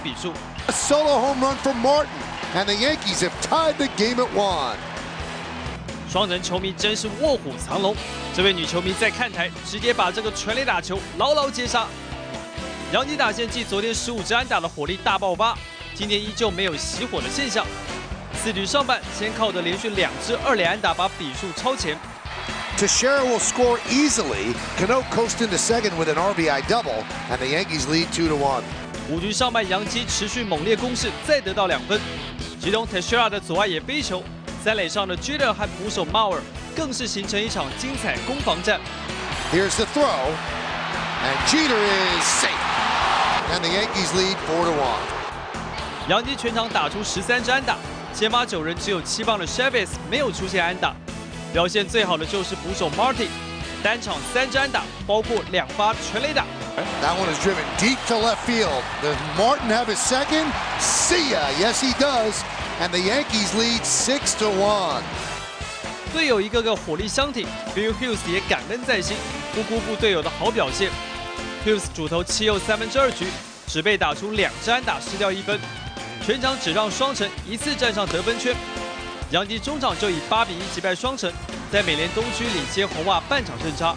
比数。A solo home run for Martin, and the Yankees have tied the game at 1. 双人球迷真是卧虎藏龙，这位女球迷在看台直接把这个全垒打球牢牢接杀。洋基打线继昨天15支安打的火力大爆发，今天依旧没有熄火的现象。4局上半，先靠着连续2支2垒安打把比数超前。 Teixeira will score easily. Cano coast into second with an RBI double, and the Yankees lead 2-1. 5局上半，洋基持续猛烈攻势，再得到2分，其中 Teixeira 的左外野飞球，3垒上的 Jeter 和捕手 Mauer 更是形成一场精彩攻防战。Here's the throw, and Jeter is safe, and the Yankees lead 4-1. 洋基全场打出13支安打，先发9人只有7棒的 Chavez 没有出现安打。 表现最好的就是捕手 Martin， 单场3支安打，包括2发全垒打。That one is driven deep to left field. Does Martin have his second? See ya. Yes, he does. And the Yankees lead 6-1. 队友一个个火力相挺 ，Bill Hughes 也感恩在心，不辜负队友的好表现。Hughes 主投7又2/3局，只被打出2支安打，失掉1分，全场只让双城一次站上得分圈。 洋基中场就以8-1击败双城，在美联东区领先红袜半场胜差。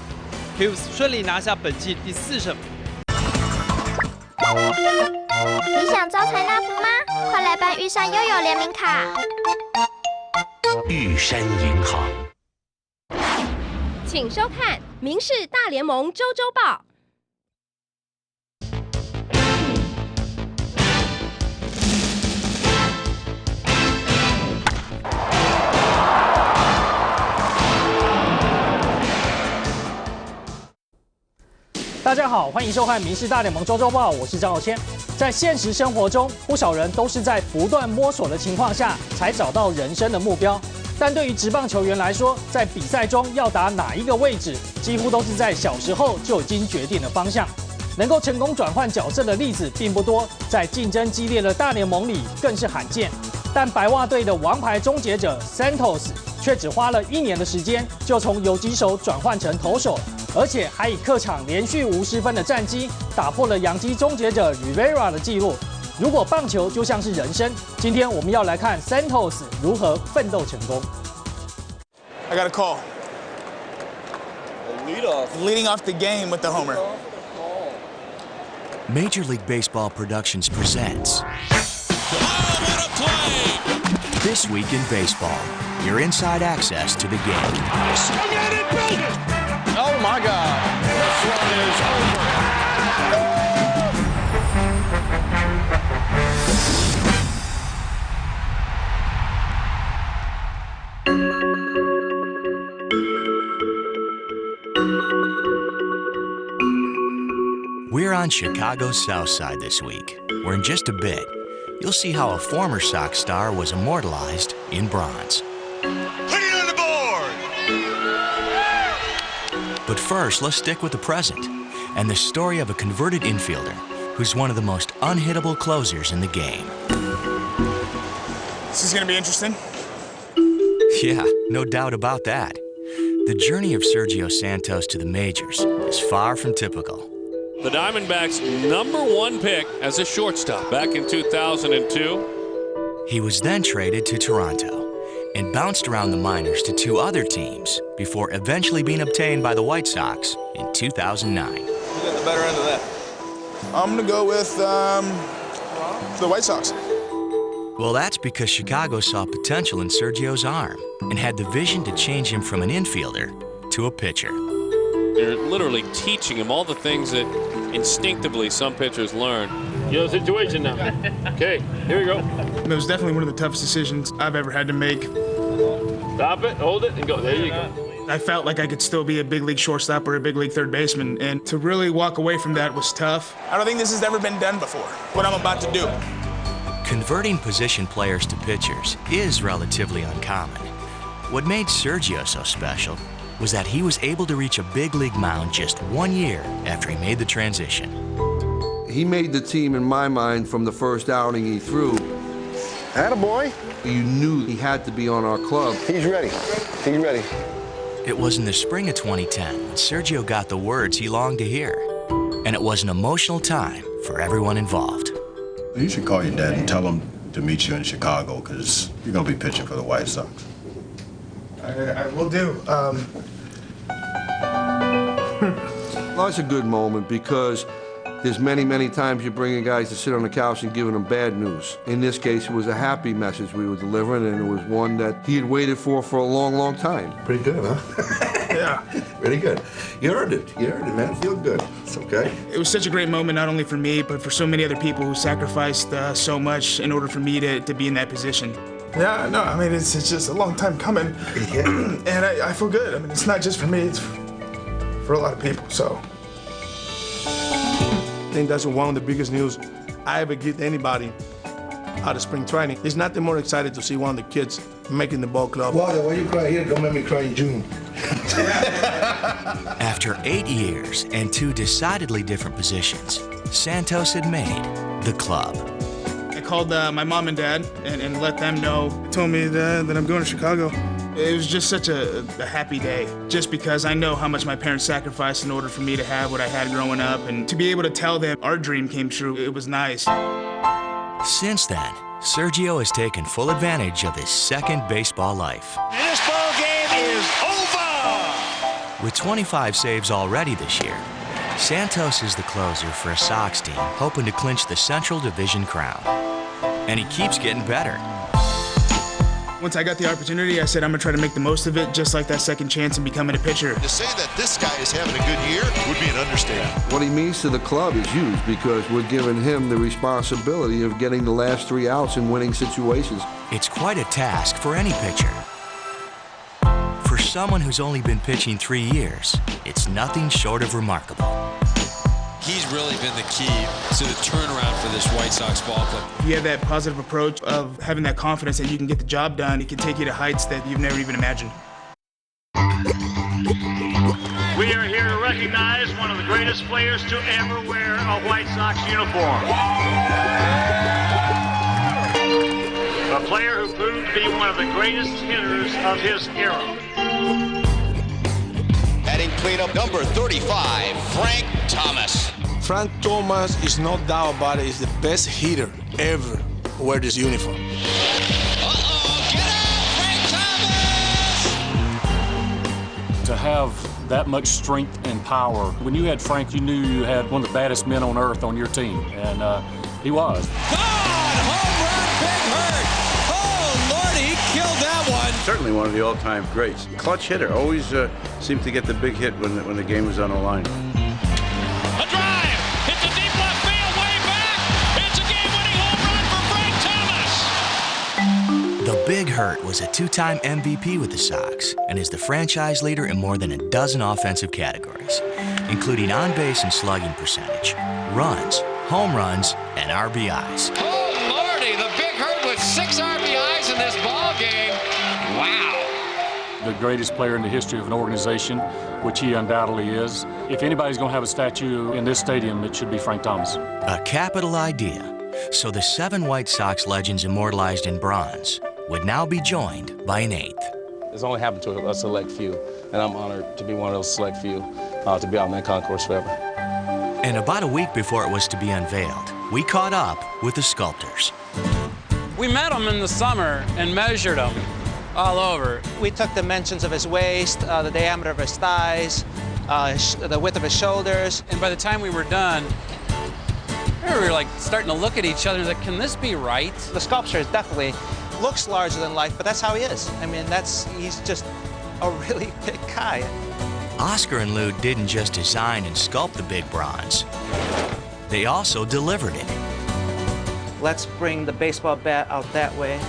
Hughes 顺利拿下本季第4胜。你想招财纳福吗？快来办玉山悠游联名卡。玉山银行，请收看《民视大联盟周周报》。 大家好，欢迎收看《民视大联盟周周报》，我是张友谦。在现实生活中，不少人都是在不断摸索的情况下，才找到人生的目标。但对于职棒球员来说，在比赛中要打哪一个位置，几乎都是在小时候就已经决定了方向。能够成功转换角色的例子并不多，在竞争激烈的大联盟里更是罕见。但白袜队的王牌终结者 Santos 却只花了1年的时间，就从游击手转换成投手。 而且还以客场连续无失分的战绩，打破了洋基终结者 Rivera 的纪录。如果棒球就像是人生，今天我们要来看 Santos 如何奋斗成功。I got a call. Leading off the game with the homer. Major League Baseball Productions presents. Oh, what a play! This Week in Baseball, your inside access to the game. Swung at it, built it! Oh my God! This one is over. We're on Chicago's South Side this week, where in just a bit, you'll see how a former Sox star was immortalized in bronze. Put it on the board! But first, let's stick with the present and the story of a converted infielder who's one of the most unhittable closers in the game. This is gonna be interesting. Yeah, no doubt about that. The journey of Sergio Santos to the majors is far from typical. The Diamondbacks' #1 pick as a shortstop back in 2002. He was then traded to Toronto and bounced around the minors to 2 other teams before eventually being obtained by the White Sox in 2009. You got the better end of that. I'm gonna go with the White Sox. Well, that's because Chicago saw potential in Sergio's arm and had the vision to change him from an infielder to a pitcher. You're literally teaching him all the things that instinctively some pitchers learn. You know the situation now. Okay, here we go. It was definitely one of the toughest decisions I've ever had to make. Stop it, hold it, and go. There you go. I felt like I could still be a big league shortstop or a big league third baseman, and to really walk away from that was tough. I don't think this has ever been done before, what I'm about to do. Converting position players to pitchers is relatively uncommon. What made Sergio so special was that he was able to reach a big league mound just 1 year after he made the transition. He made the team in my mind from the first outing he threw. Attaboy. You knew he had to be on our club. He's ready. He's ready. It was in the spring of 2010 when Sergio got the words he longed to hear. And it was an emotional time for everyone involved. You should call your dad and tell him to meet you in Chicago, because you're going to be pitching for the White Sox. I will do. Well, it's a good moment because there's many, many times you're bringing guys to sit on the couch and giving them bad news. In this case, it was a happy message we were delivering, and it was one that he had waited for a long, long time. Pretty good, huh? Yeah. Pretty good. You earned it. You earned it, man. Feel good. It's okay. It was such a great moment, not only for me, but for so many other people who sacrificed so much in order for me to be in that position. Yeah, no, I mean, it's just a long time coming. Yeah. And I feel good. I mean, it's not just for me, it's for a lot of people, so. I think that's one of the biggest news I ever give to anybody out of spring training. There's nothing more excited to see one of the kids making the ball club. Walter, why you cry here? Don't make me cry in June. After 8 years and 2 decidedly different positions, Santos had made the club. I called my mom and dad and let them know. Told me that I'm going to Chicago. It was just such a happy day, just because I know how much my parents sacrificed in order for me to have what I had growing up, and to be able to tell them our dream came true, it was nice. Since then, Sergio has taken full advantage of his second baseball life. And this ball game is over! With 25 saves already this year, Santos is the closer for a Sox team hoping to clinch the Central Division crown. And he keeps getting better. Once I got the opportunity, I said I'm gonna try to make the most of it, just like that second chance in becoming a pitcher. To say that this guy is having a good year would be an understatement. What he means to the club is huge because we're giving him the responsibility of getting the last 3 outs in winning situations. It's quite a task for any pitcher. For someone who's only been pitching 3 years, it's nothing short of remarkable. He's really been the key to the turnaround for this White Sox ball club. If you have that positive approach of having that confidence that you can get the job done, it can take you to heights that you've never even imagined. We are here to recognize one of the greatest players to ever wear a White Sox uniform. A player who proved to be one of the greatest hitters of his era. Batting cleanup number 35, Frank Thomas. Frank Thomas is no doubt about it, is the best hitter ever to wear this uniform. To have that much strength and power, when you had Frank, you knew you had one of the baddest men on earth on your team, and he was. Home run, Big Hurt! Oh, Lord, he killed that one! Certainly one of the all-time greats. Clutch hitter, always seemed to get the big hit when the game was on the line. A drive! Hits a deep left field, way back! It's a game-winning home run for Frank Thomas! The Big Hurt was a 2-time MVP with the Sox and is the franchise leader in more than a dozen offensive categories, including on-base and slugging percentage, runs, home runs, and RBIs. Oh, Lordy, the Big Hurt with 6 RBIs in this ball game. Wow. The greatest player in the history of an organization, which he undoubtedly is. If anybody's going to have a statue in this stadium, it should be Frank Thomas. A capital idea. So the 7 White Sox legends immortalized in bronze would now be joined by an 8th. It's only happened to a select few, and I'm honored to be one of those select few to be out in that concourse forever. And about a week before it was to be unveiled, we caught up with the sculptors. We met him in the summer and measured him all over. We took dimensions of his waist, the diameter of his thighs, the width of his shoulders. And by the time we were done, we were like starting to look at each other like, can this be right? The sculpture is definitely looks larger than life, but that's how he is. I mean, he's just a really big guy. Oscar and Lou didn't just design and sculpt the big bronze. They also delivered it. Let's bring the baseball bat out that way.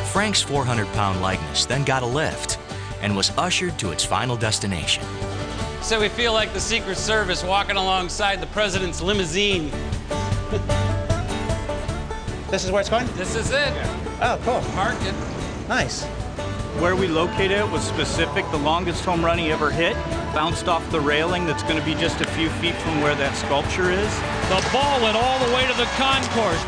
Frank's 400-pound likeness then got a lift and was ushered to its final destination. So we feel like the Secret Service walking alongside the president's limousine. This is where it's going? This is it. Oh, cool. Park it. Nice. Where we located it was specific. The longest home run he ever hit bounced off the railing that's going to be just a few feet from where that sculpture is. The ball went all the way to the concourse.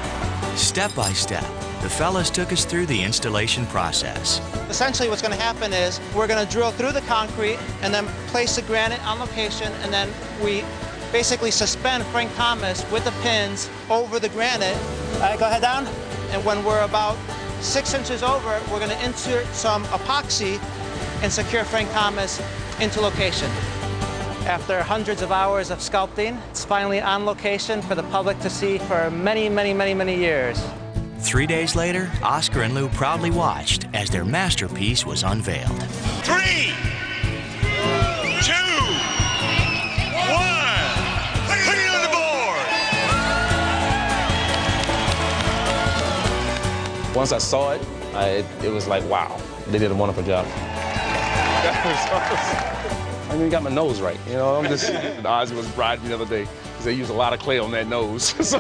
Step by step, the fellas took us through the installation process. Essentially what's going to happen is we're going to drill through the concrete and then place the granite on location, and then we basically suspend Frank Thomas with the pins over the granite. All right, go head down. And when we're about 6 inches over, we're going to insert some epoxy and secure Frank Thomas into location. After hundreds of hours of sculpting, it's finally on location for the public to see for many, many, many, many years. 3 days later, Oscar and Lou proudly watched as their masterpiece was unveiled. 3, 2, 1, put it on the board! Once I saw it, it was like, wow, they did a wonderful job. I even got my nose right, you know. I'm just, Ozzy was riding the other day because they use a lot of clay on that nose. So,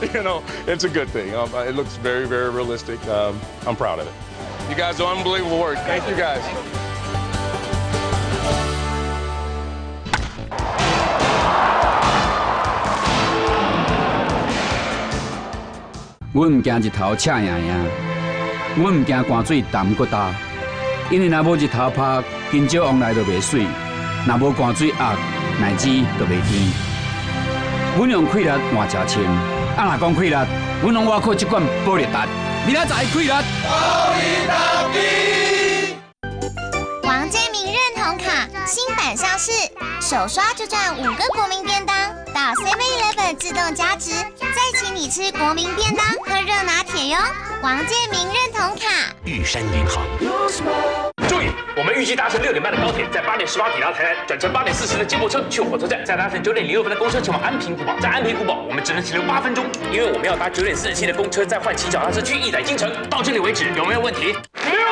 you know, it's a good thing. It looks very, very realistic. I'm proud of it. You guys do unbelievable work. Thank you guys. 我唔惊日头赤影影，我唔惊汗水澹骨焦，因为若无日头晒，金蕉往来就袂水；若无汗水压，乃至就袂甜。阮用气力换食清，若讲气力，阮用外靠这款保力达，明仔载气力。保力达 B。王建民认同卡新版上市，手刷就赚5个国民便当，到 7-Eleven 自动加值，再请你吃国民便当喝热拿铁哟。王建民认同卡。玉山银行。注意，我们预计搭乘6点半的高铁，在8点18抵达台南，转乘8点40的接驳车去火车站，再搭乘9点06分的公车前往安平古堡。在安平古堡，我们只能停留8分钟，因为我们要搭9点47的公车，再换骑脚踏车去义载京城。到这里为止，有没有问题？没有。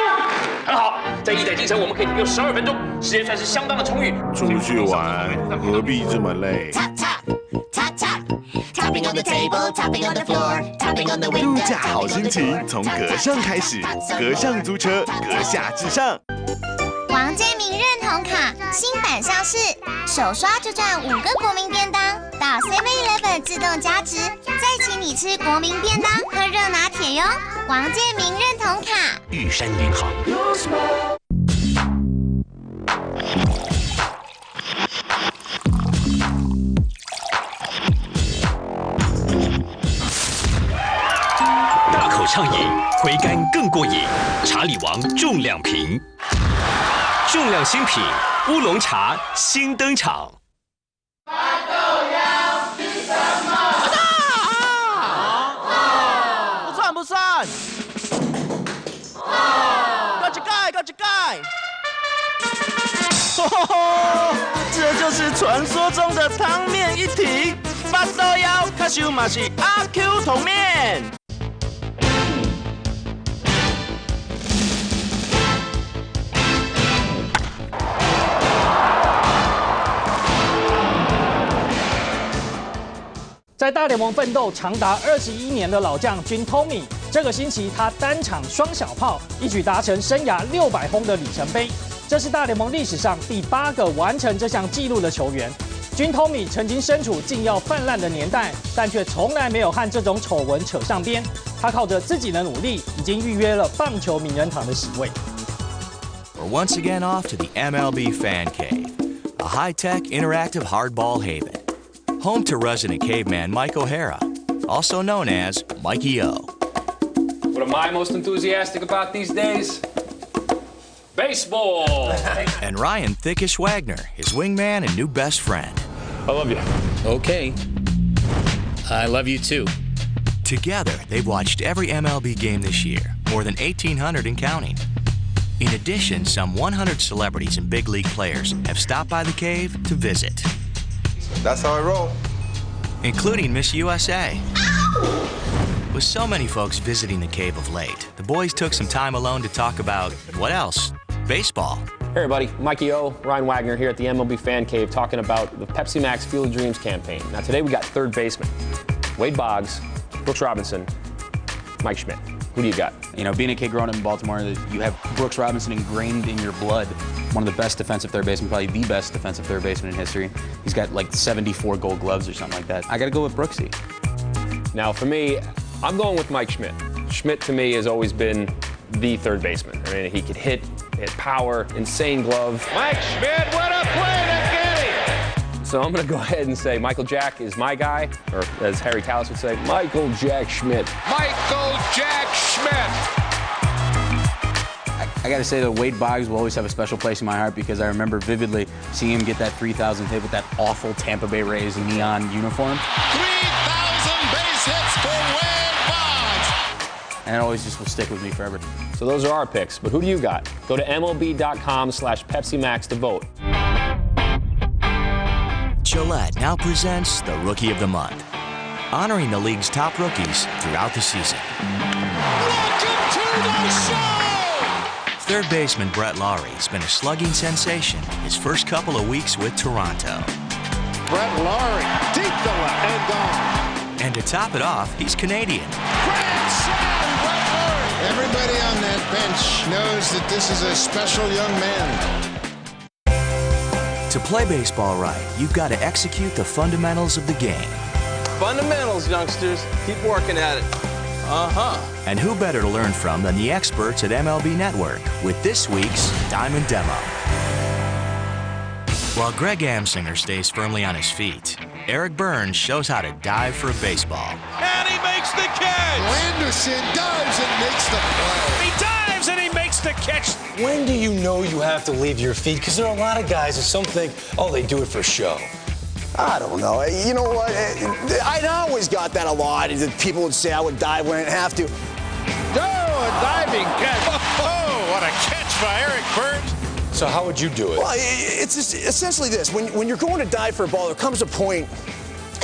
很好，在义载京城我们可以停留12分钟，时间算是相当的充裕。出去玩何必这么累？度假好心情从阁上开始，阁上租车，阁下至上。王建民认同卡新版上市，手刷就赚5个国民便当，到 7-Eleven 自动加值，再请你吃国民便当喝热拿铁哟。王建民认同卡。玉山银行。大口畅饮，回甘更过瘾。茶里王重量瓶，重量新品乌龙茶新登场。不算不算。高举盖。这就是传说中的汤面一体，八豆腰卡修马是阿 Q 桶面。在大联盟奋斗长达21年的老将君 Tommy， 这个星期他单场双小炮，一举达成生涯600轰的里程碑。这是大联盟历史上第8个完成这项纪录的球员。君 Tommy 曾经身处禁药泛滥的年代，但却从来没有和这种丑闻扯上边。他靠着自己的努力，已经预约了棒球名人堂的席位。We're once again off to the MLB Fan Cave, a high-tech interactive hardball haven. Home to resident caveman Mike O'Hara, also known as Mikey O. What am I most enthusiastic about these days? Baseball! And Ryan Thickish Wagner, his wingman and new best friend. I love you. Okay. I love you too. Together, they've watched every MLB game this year, more than 1,800 and counting. In addition, some 100 celebrities and big league players have stopped by the cave to visit. That's how I roll. Including Miss USA. With so many folks visiting the cave of late, the boys took some time alone to talk about, what else? Baseball. Hey everybody, Mikey O, Ryan Wagner here at the MLB Fan Cave talking about the Pepsi Max Field of Dreams campaign. Now today we got third baseman, Wade Boggs, Brooks Robinson, Mike Schmidt. Who do you got? You know, being a kid growing up in Baltimore, you have Brooks Robinson ingrained in your blood. One of the best defensive third basemen, probably the best defensive third baseman in history. He's got like 74 gold gloves or something like that. I gotta go with Brooksy. Now for me, I'm going with Mike Schmidt. Schmidt to me has always been the third baseman. I mean, he could hit power, insane glove. Mike Schmidt, what a play to get him! So I'm going to go ahead and say Michael Jack is my guy, or as Harry Kalas would say, Michael Jack Schmidt. Michael Jack Schmidt. I got to say that Wade Boggs will always have a special place in my heart because I remember vividly seeing him get that 3,000th hit with that awful Tampa Bay Rays neon uniform. 3,000 base hits for Wade Boggs. And it always just will stick with me forever. So those are our picks, but who do you got? Go to MLB.com/PepsiMax to vote. Gillette now presents the Rookie of the Month, honoring the league's top rookies throughout the season. Welcome to the show. Third baseman Brett Lawrie has been a slugging sensation his first couple of weeks with Toronto. Brett Lawrie, deep to left and gone. And to top it off, he's Canadian. Grand slam, Brett Lawrie. Everybody on that bench knows that this is a special young man. To play baseball right, you've got to execute the fundamentals of the game. Fundamentals, youngsters. Keep working at it. And who better to learn from than the experts at MLB Network with this week's Diamond Demo. While Greg Amsinger stays firmly on his feet, Eric Burns shows how to dive for a baseball. And he makes the catch! Anderson dives and makes the play. He dives and he makes the catch! When do you know you have to leave your feet? Because there are a lot of guys that some think, oh, they do it for show. I don't know. You know what? I always got that a lot. People would say I would dive when I didn't have to. Oh, a diving catch. Oh, what a catch by Eric Burns. So how would you do it? Well, it's just essentially this. When you're going to dive for a ball, there comes a point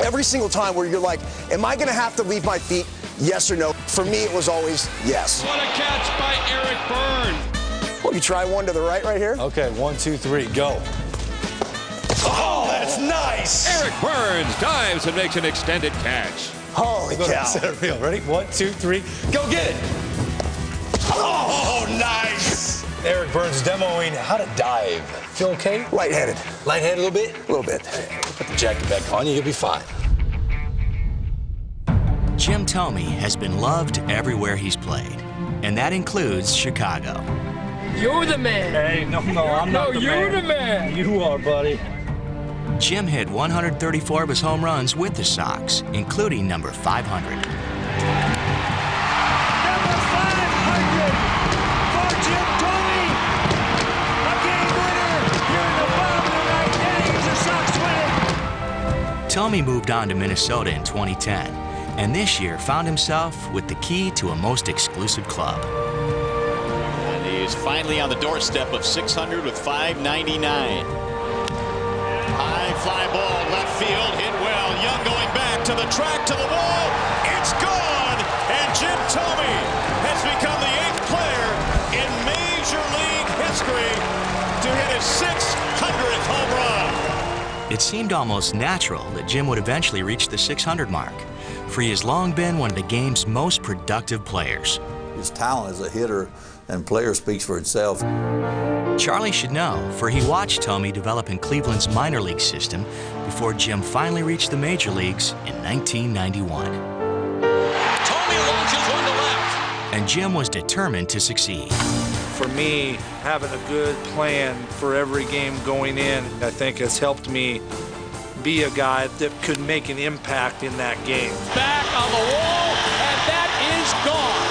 every single time where you're like, am I going to have to leave my feet? Yes or no? For me, it was always yes. What a catch by Eric Burns. Well, you try one to the right here? Okay, 1, 2, 3, go. Oh, that's nice! Eric Burns dives and makes an extended catch. Holy cow. Center field. Ready? 1, 2, 3, go get it! Oh, nice! Eric Burns demoing how to dive. Feel okay? Lightheaded. Lightheaded a little bit? A little bit. Put the jacket back on you, you'll be fine. Jim Thome has been loved everywhere he's played, and that includes Chicago. You're the man. Hey, no, I'm not the man. No, you're the man. You are, buddy. Jim hit 134 of his home runs with the Sox, including number 500. Number 500 for Jim Thome. A game winner here in the bottom of the ninth inning. The Sox win it. Thome moved on to Minnesota in 2010, and this year found himself with the key to a most exclusive club. And he's finally on the doorstep of 600 with 599. High fly ball, left field, hit well. Young going back to the track, to the wall. It's gone! And Jim Thome has become the 8th player in Major League history to hit his 600th home run. It seemed almost natural that Jim would eventually reach the 600 mark, for he has long been one of the game's most productive players. His talent as a hitter and player speaks for itself. Charlie should know, for he watched Thome develop in Cleveland's minor league system before Jim finally reached the major leagues in 1991. Thome launches one to left. And Jim was determined to succeed. For me, having a good plan for every game going in, I think has helped me be a guy that could make an impact in that game. Back on the wall, and that is gone.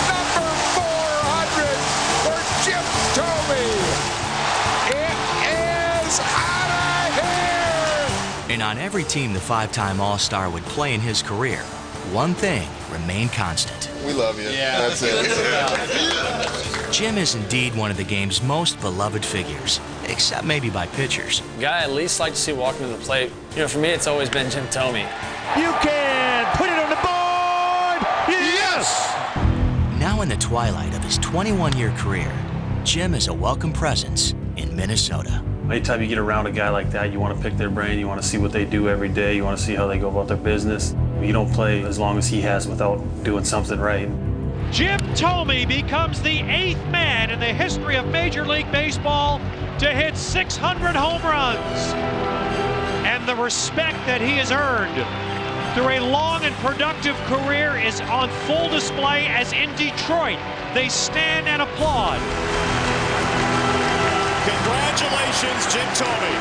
Number 400 for Jim Thome. It is out of here. And on every team the 5-time All-Star would play in his career, one thing remained constant. We love you. Yeah, that's it. Jim is indeed one of the game's most beloved figures, except maybe by pitchers. Guy I at least like to see walking to the plate. You know, for me, it's always been Jim Thome. You can put it on the board. Yes! Now in the twilight of his 21-year career, Jim is a welcome presence in Minnesota. Anytime you get around a guy like that, you want to pick their brain, you want to see what they do every day, you want to see how they go about their business. You don't play as long as he has without doing something right. Jim Thome becomes the 8th man in the history of Major League Baseball to hit 600 home runs. And the respect that he has earned through a long and productive career is on full display as in Detroit they stand and applaud. Congratulations, Jim Thome.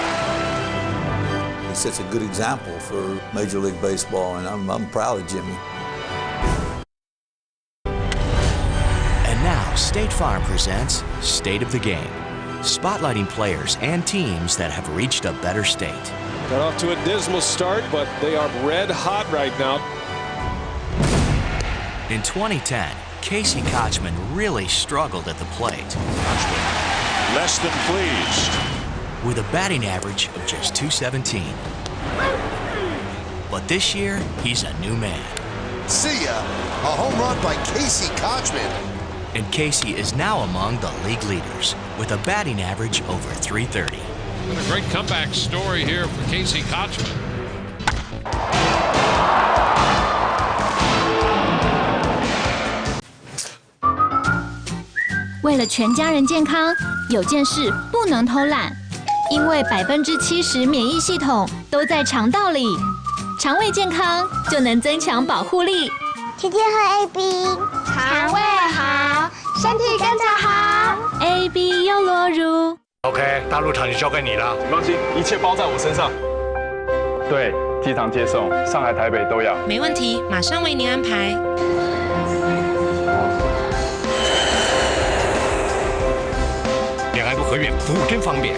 He sets a good example for Major League Baseball, and I'm proud of Jimmy. And now, State Farm presents State of the Game, spotlighting players and teams that have reached a better state. Got off to a dismal start, but they are red hot right now. In 2010, Casey Kochman really struggled at the plate. Less than pleased. With a batting average of just .217. But this year, he's a new man. See ya. A home run by Casey Kochman. And Casey is now among the league leaders with a batting average over .330. And a great comeback story here for Casey Kochman. 为了全家人健康，有件事不能偷懒，因为70%免疫系统都在肠道里，肠胃健康就能增强保护力。天天喝 AB， 肠胃好，身体跟着好。AB 优酪乳。OK， 大陆场就交给你了，没关系，一切包在我身上。对，机场接送，上海、台北都要。没问题，马上为您安排。两岸不合院服务真方便。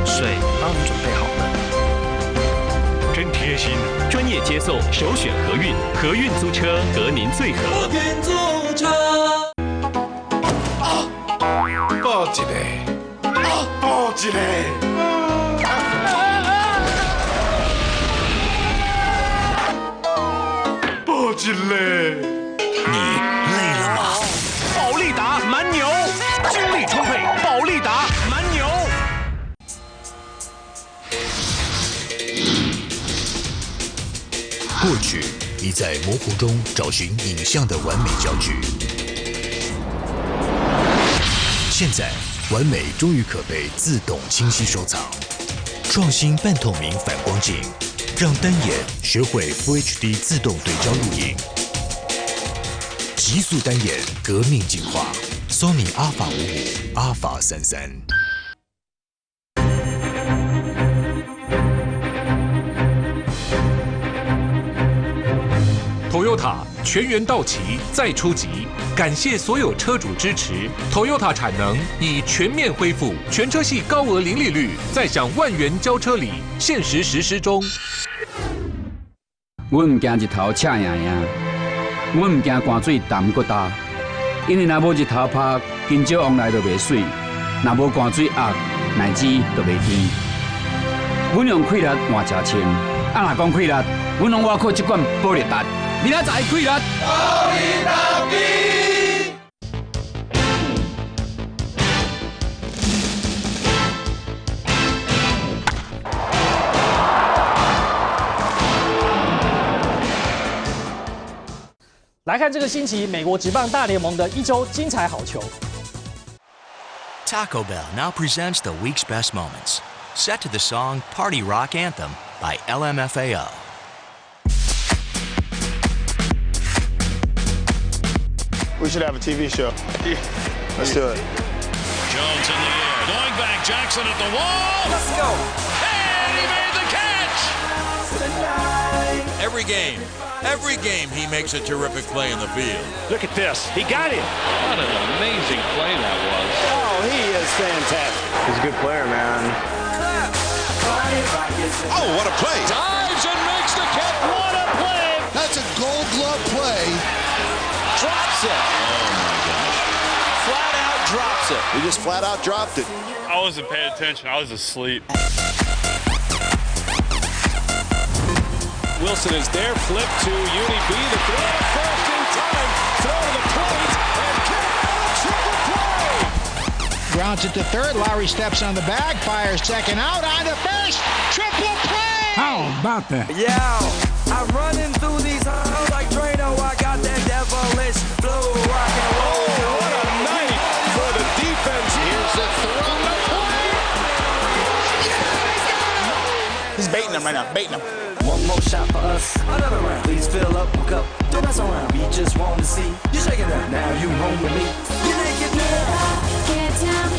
水帮你准备好了，真贴心。专业接送，首选和运，和运租车和您最合。和运租车。报一个，报一个。报一个。你累了吗？保利达蛮牛，精力充沛，保利达蛮牛。过去，你在模糊中找寻影像的完美焦距，现在，完美终于可被自动清晰收藏。创新半透明反光镜，让单眼学会 Full HD 自动对焦录影。极速单眼革命进化 ，Sony Alpha 55、Alpha 33。Toyota 全员到齐再出击，感谢所有车主支持。Toyota 产能已全面恢复，全车系高额零利率，再享万元交车礼，限时实施中。我唔惊日头赤影影。我唔惊汗水淡搁大，因为若无日头晒，金蕉往来就袂水；若无汗水压，奶子就袂甜。阮用气力换车清，若讲气力，阮用外口这罐保利达，你哪知气力？保利达比。来看这个星期美国职棒大联盟的一周精彩好球。Taco Bell now presents the week's best moments, set to the song Party Rock Anthem by LMFAO. We should have a TV show. Let's do it. Jones in the air, going back, Jackson at the wall. Let's go. And he made the catch. Every game he makes a terrific play in the field. Look at this. He got him. What an amazing play that was. Oh, he is fantastic. He's a good player, man. Oh, what a play. Dives and makes the catch. What a play. That's a Gold Glove play. Drops it. Oh, my gosh. Flat out drops it. He just flat out dropped it. I wasn't paying attention. I was asleep. Wilson is there, flip to Uni B, the throw first in time, throw to the plate, and triple play! Grounds it to third, Lowry steps on the bag, fires second out, on to first, triple play! How about that? Yo, I'm running through these halls like Drano, I got that devilish flow, rock and roll. Oh, what a night for the defense. Here's the throw to play. He's baiting him right now, baiting him. One more shot for us, another round. Please fill up, hook up, don't mess around. We just want to see you shaking that. Now you home with me. You naked now. Get down.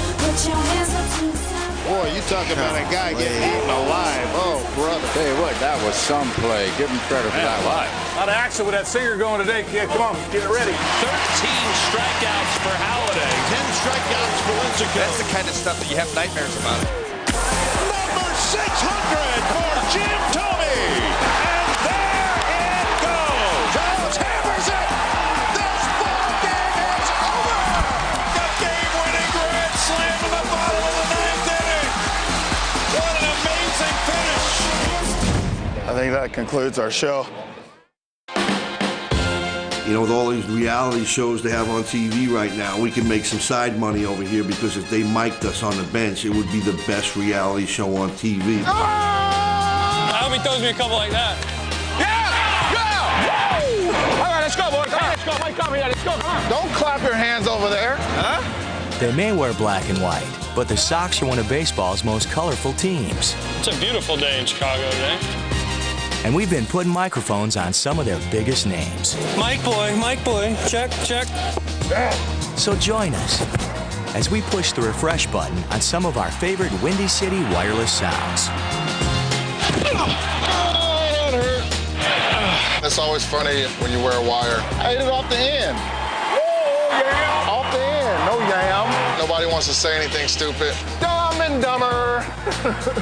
Boy, you talk about a guy getting eaten alive. Oh, brother. Tell you what, that was some play. Give him credit for that. A lot of action with that singer going today, kid. Come on, get it ready. 13 strikeouts for Holiday. 10 strikeouts for Lincecum. That's the kind of stuff that you have nightmares about. Number 600 for Jim Tomey. And there it goes. Jones hammers it. This ball game is over. The game-winning grand slam in the bottom of the ninth inning. What an amazing finish. I think that concludes our show. You know, with all these reality shows they have on TV right now, we can make some side money over here because if they mic'd us on the bench, it would be the best reality show on TV. I hope he throws me a couple like that. All right, let's go, boys. All right, let's go. Mike, come here. Let's go. Come on. Don't clap your hands over there. Huh? They may wear black and white, but the Sox are one of baseball's most colorful teams. It's a beautiful day in Chicago today. And we've been putting microphones on some of their biggest names. Mike boy, check. So join us as we push the refresh button on some of our favorite Windy City wireless sounds. It's always funny when you wear a wire. I ate it off the end. Oh, yeah. Off the end. No yam. Nobody wants to say anything stupid. Dumb and dumber.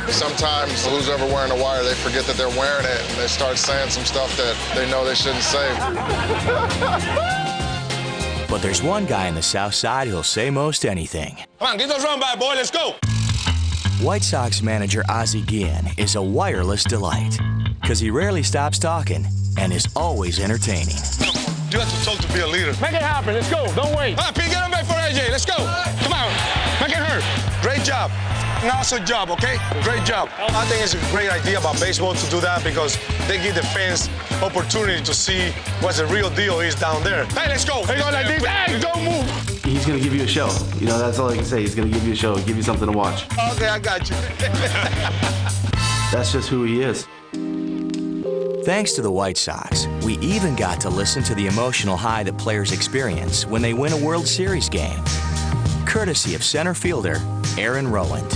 Sometimes who's ever wearing a wire, they forget that they're wearing it and they start saying some stuff that they know they shouldn't say. But there's one guy in the South Side who'll say most anything. Come on, get those run by, boy. Let's go. White Sox manager Ozzie Guillen is a wireless delight because he rarely stops talking and is always entertaining. You have to talk to be a leader. Make it happen. Let's go. Don't wait. All right, Pete, get him back for AJ. Let's go. Come on. Make it hurt. Great job. An awesome job, okay? Great job. I think it's a great idea about baseball to do that because they give the fans opportunity to see what the real deal is down there. Hey, let's go. Hey, go like this. Hey, don't move. He's going to give you a show. You know, that's all I can say. He's going to give you a show, give you something to watch. Okay, I got you. That's just who he is. Thanks to the White Sox, we even got to listen to the emotional high that players experience when they win a World Series game. Courtesy of center fielder Aaron Rowland.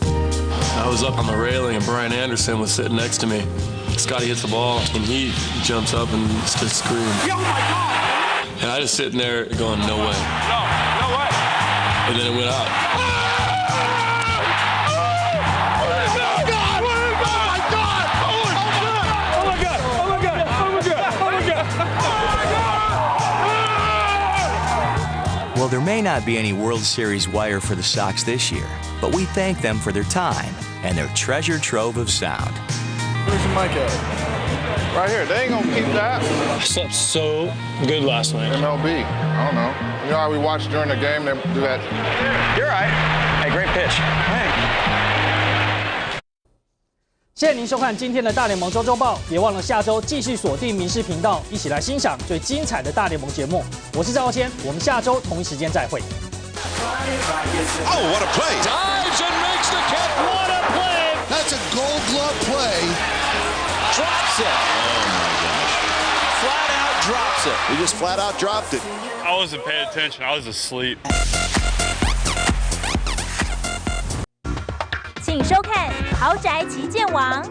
I was up on the railing and Brian Anderson was sitting next to me. Scotty hits the ball and he jumps up and starts screaming. Oh my God! And I just sitting there going, no way. No way. And then it went out. Well, there may not be any World Series wire for the Sox this year, but we thank them for their time and their treasure trove of sound. Where's your mic at? Right here. They ain't gonna keep that. I slept so good last night. MLB. I don't know. You know how we watch during the game, they do that. You're right. Hey, great pitch. Hey. 谢谢您收看今天的大联盟周周报，别忘了下周继续锁定民视频道，一起来欣赏最精彩的大联盟节目。我是赵浩谦，我们下周同一时间再会。Oh, what a play! Dives and makes the catch. What a play! That's a Gold Glove play. Drops it. Oh my gosh! Flat out drops it. He just flat out dropped it. I wasn't paying attention. I was asleep. 请收看《豪宅旗舰王》。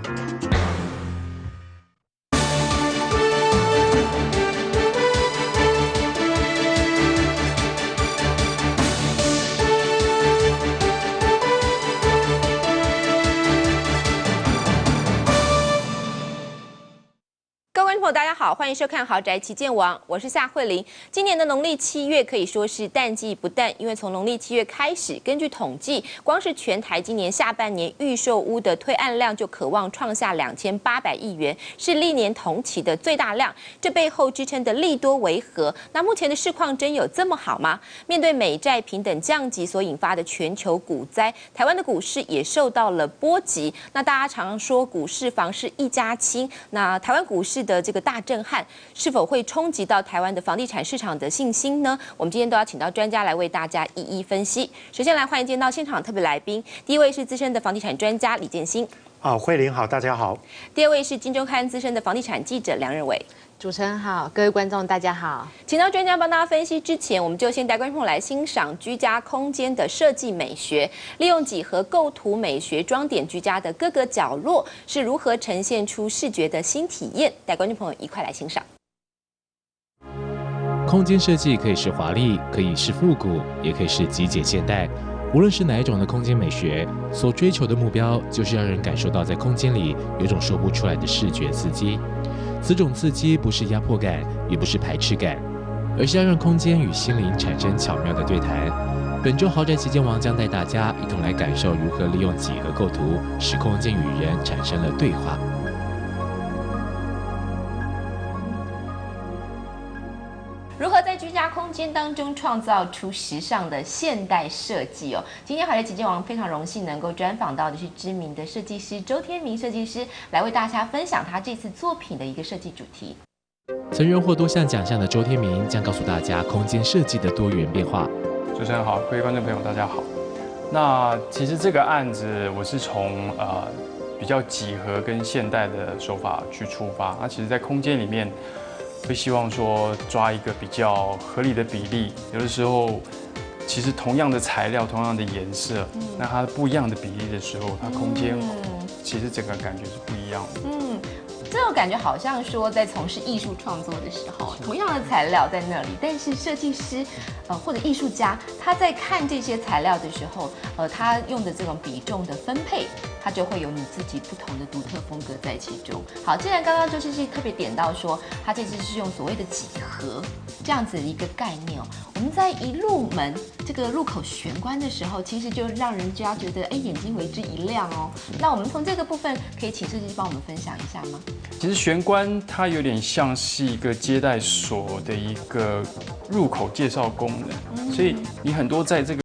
各位观众朋友，大家好，欢迎收看《豪宅旗舰王》，我是夏慧玲。今年的农历7月可以说是淡季不淡，因为从农历7月开始，根据统计，光是全台今年下半年预售屋的推案量就可望创下2800亿元，是历年同期的最大量。这背后支撑的利多为何？那目前的市况真有这么好吗？面对美债平等降级所引发的全球股灾，台湾的股市也受到了波及。那大家常说股市房市一家亲，那台湾股市的这个大震撼，是否会冲击到台湾的房地产市场的信心呢？我们今天都要请到专家来为大家一一分析。首先来欢迎今天到现场的特别来宾，第一位是资深的房地产专家李建兴。慧玲好，大家好。第二位是金周刊资深的房地产记者梁任伟。主持人好，各位观众大家好。请到专家帮大家分析之前，我们就先带观众来欣赏居家空间的设计美学，利用几何构图美学装点居家的各个角落，是如何呈现出视觉的新体验。带观众朋友一块来欣赏。空间设计可以是华丽，可以是复古，也可以是极简现代。无论是哪一种的空间美学，所追求的目标就是让人感受到在空间里有种说不出来的视觉刺激。此种刺激不是压迫感，也不是排斥感，而是要让空间与心灵产生巧妙的对谈。本周豪宅旗舰王将带大家一同来感受如何利用几何构图，使空间与人产生了对话。如何在居家空间当中创造出时尚的现代设计哦？今天豪宅旗舰王非常荣幸能够专访到的是知名的设计师周天明设计师，来为大家分享他这次作品的一个设计主题。曾荣获多项奖项的周天明将告诉大家空间设计的多元变化。主持人好，各位观众朋友大家好。那其实这个案子我是从比较几何跟现代的手法去出发，那其实在空间里面会希望说抓一个比较合理的比例，有的时候其实同样的材料、同样的颜色，那它不一样的比例的时候，它空间其实整个感觉是不一样的。这种感觉好像说在从事艺术创作的时候，同样的材料在那里，但是设计师或者艺术家他在看这些材料的时候，他用的这种比重的分配，它就会有你自己不同的独特风格在其中。好，既然刚刚周设计特别点到说，他这次是用所谓的几何这样子的一个概念哦，我们在一入门这个入口玄关的时候，其实就让人家觉得眼睛为之一亮哦。那我们从这个部分可以请设计师帮我们分享一下吗？其实玄关它有点像是一个接待所的一个入口介绍功能，所以你很多在这个